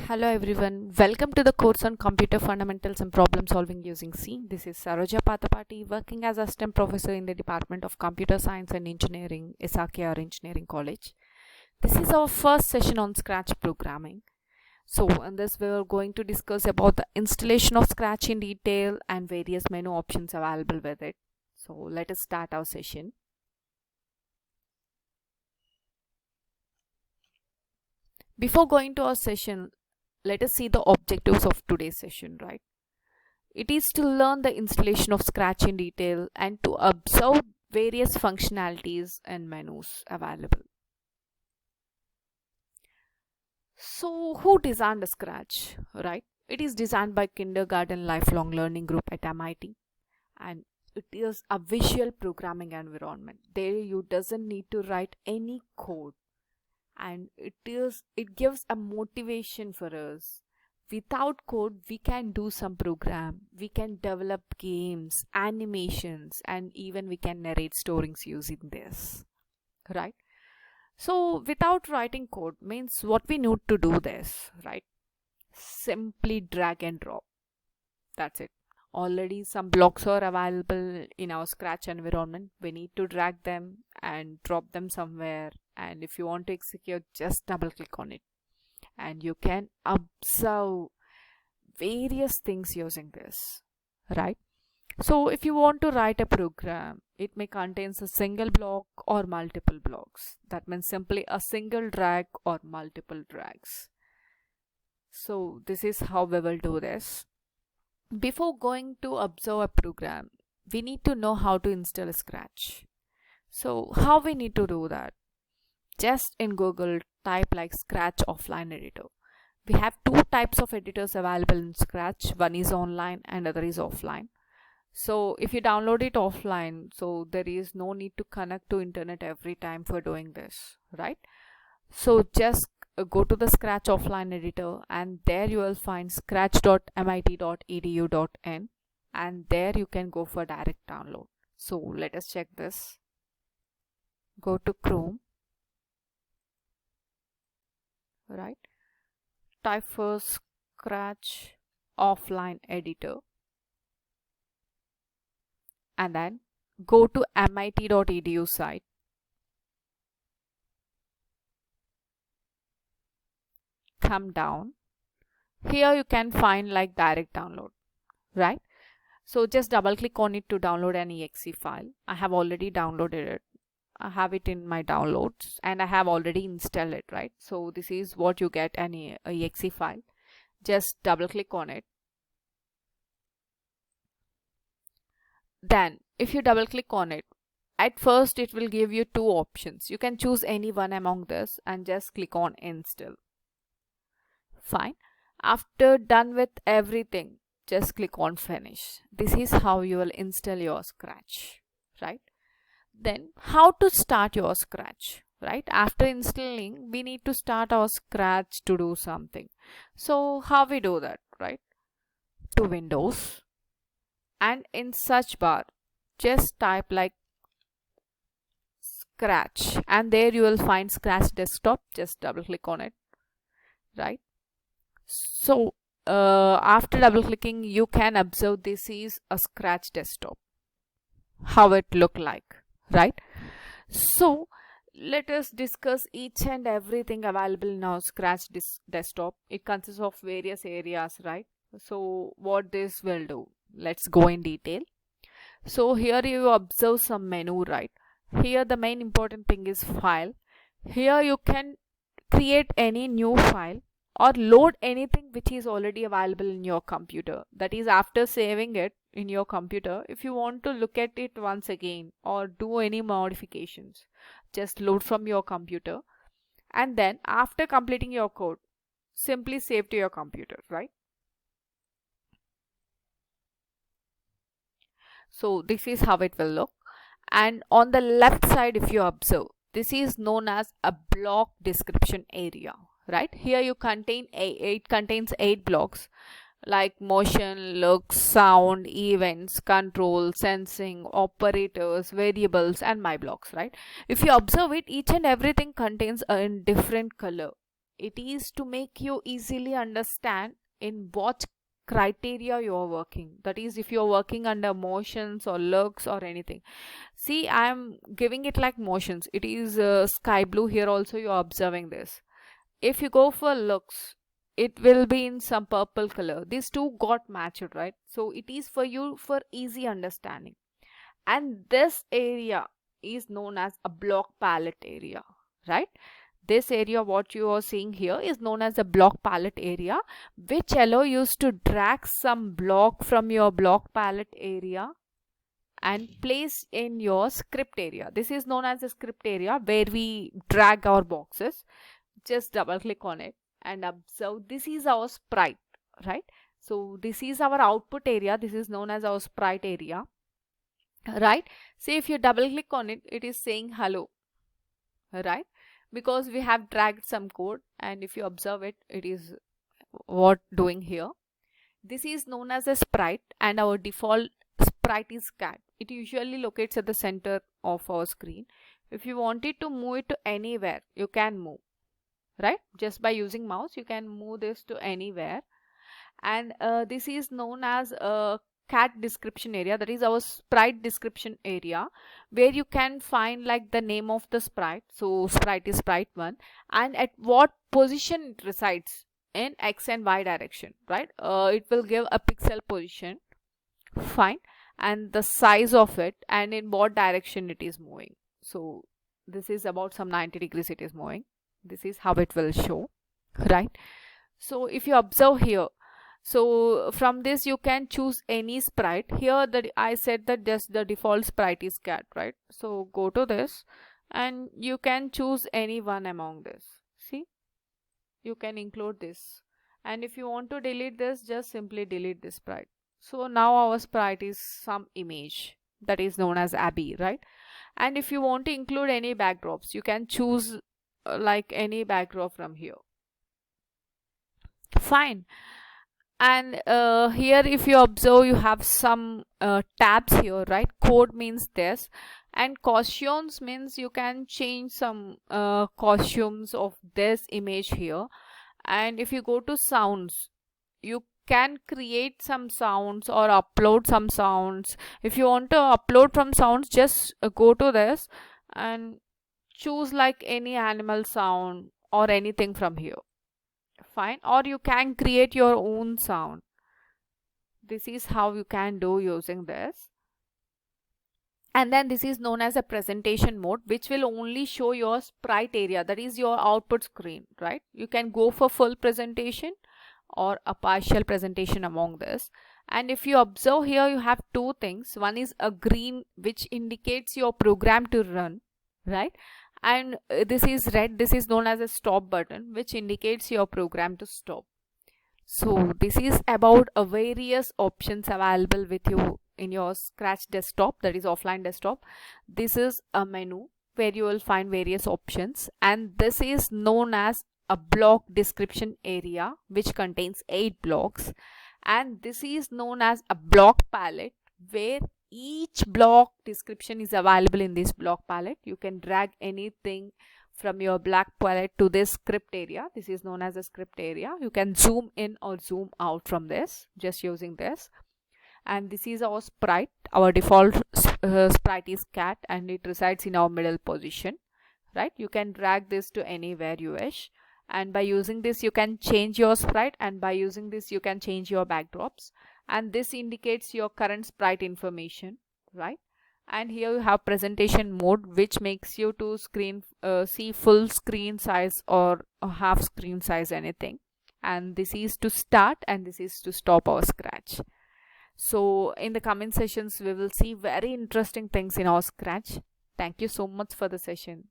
Hello everyone, welcome to the course on Computer Fundamentals and Problem Solving using C. This is Saroja Pathapati, working as Assistant Professor in the Department of Computer Science and Engineering, SRKR Engineering College. This is our first session on Scratch programming. So in this we are going to discuss about the installation of Scratch in detail and various menu options available with it. So let us start our session. Before going to our session, let us see the objectives of today's session, right? It is to learn the installation of Scratch in detail and to observe various functionalities and menus available. So who designed the Scratch, right? It is designed by Kindergarten Lifelong Learning Group at MIT, and it is a visual programming environment. There you doesn't need to write any code, and it gives a motivation for us. Without code we can do some program, we can develop games, animations, and even we can narrate stories using this, right? So without writing code means what we need to do this, right? Simply drag and drop. That's it. Already some blocks are available in our Scratch environment. We need to drag them and drop them somewhere, and if you want to execute, just double click on it and you can observe various things using this, right? So if you want to write a program, it may contain a single block or multiple blocks. That means simply a single drag or multiple drags. So this is how we will do this. Before going to observe a program, we need to know how to install Scratch. So how we need to do that? Just in Google type like Scratch offline editor. We have two types of editors available in Scratch. One is online and other is offline. So if you download it offline, so there is no need to connect to internet every time for doing this, right? So just go to the Scratch offline editor, and there you will find scratch.mit.edu.in, and there you can go for direct download. So let us check this. Go to Chrome, right? Type for Scratch offline editor and then go to mit.edu site. Come down. Here you can find like direct download, right? So just double click on it to download an exe file. I have already downloaded it. I have it in my downloads and I have already installed it, right? So this is what you get, an exe file. Just double click on it. Then if you double click on it, at first it will give you two options. You can choose any one among this and just click on install. Fine. After done with everything, just click on finish. This is how you will install your Scratch, right? Then how to start your Scratch, right? After installing, we need to start our Scratch to do something. So how we do that, right? To Windows, and in search bar just type like Scratch, and there you will find Scratch desktop. Just double click on it, right? So after double clicking, you can observe this is a Scratch desktop, how it look like, right? So let us discuss each and everything available in our Scratch desktop. It consists of various areas, right? So what this will do, let's go in detail. So here you observe some menu, right? Here the main important thing is file. Here you can create any new file or load anything which is already available in your computer. That is, after saving it in your computer, if you want to look at it once again or do any modifications, just load from your computer, and then after completing your code, simply save to your computer, right? So this is how it will look. And on the left side, if you observe, this is known as a block description area, right? Here you contain it contains 8 blocks like motion, look, sound, events, control, sensing, operators, variables, and my blocks, right? If you observe it, each and everything contains a different color. It is to make you easily understand in what criteria you are working. That is, if you are working under motions or looks or anything. See, I am giving it like motions. It is sky blue. Here also you are observing this. If you go for looks, it will be in some purple color. These two got matched, right? So it is for you for easy understanding. And this area is known as a block palette area, right? This area what you are seeing here is known as a block palette area, which allow you to drag some block from your block palette area and place in your script area. This is known as a script area where we drag our boxes. Just double click on it and observe, this is our sprite, right? So this is our output area. This is known as our sprite area, right? See, if you double click on it, it is saying hello, right? Because we have dragged some code, and if you observe it, it is what doing here. This is known as a sprite, and our default sprite is cat. It usually locates at the center of our screen. If you wanted to move it to anywhere, you can move, right? Just by using mouse, you can move this to anywhere. And this is known as a cat description area. That is our sprite description area, where you can find like the name of the sprite. So sprite is sprite 1, and at what position it resides in X and Y direction, right? It will give a pixel position, fine, and the size of it, and in what direction it is moving. So this is about some 90 degrees it is moving. This is how it will show, right? So if you observe here, so from this you can choose any sprite. Here that I said that just the default sprite is cat, right? So go to this and you can choose any one among this. See, you can include this, and if you want to delete this, just simply delete this sprite. So now our sprite is some image that is known as Abby, right? And if you want to include any backdrops, you can choose like any backdrop from here, fine. And here if you observe, you have some tabs here, right? Code means this, and costumes means you can change some costumes of this image here. And if you go to sounds, you can create some sounds or upload some sounds. If you want to upload from sounds, just go to this and choose like any animal sound or anything from here, fine. Or you can create your own sound. This is how you can do using this. And then this is known as a presentation mode, which will only show your sprite area, that is your output screen, right? You can go for full presentation or a partial presentation among this. And if you observe here, you have two things. One is a green, which indicates your program to run, right? And this is red. This is known as a stop button, which indicates your program to stop. So this is about various options available with you in your Scratch desktop, that is offline desktop. This is a menu where you will find various options, and this is known as a block description area, which contains 8 blocks. And this is known as a block palette, where each block description is available in this block palette. You can drag anything from your block palette to this script area. This is known as a script area. You can zoom in or zoom out from this just using this. And this is our sprite. Our default sprite is cat, and it resides in our middle position, right? You can drag this to anywhere you wish, and by using this you can change your sprite, and by using this you can change your backdrops. And this indicates your current sprite information, right? And here you have presentation mode, which makes you to see full screen size or half screen size, anything. And this is to start, and this is to stop our Scratch. So in the coming sessions we will see very interesting things in our Scratch. Thank you so much for the session.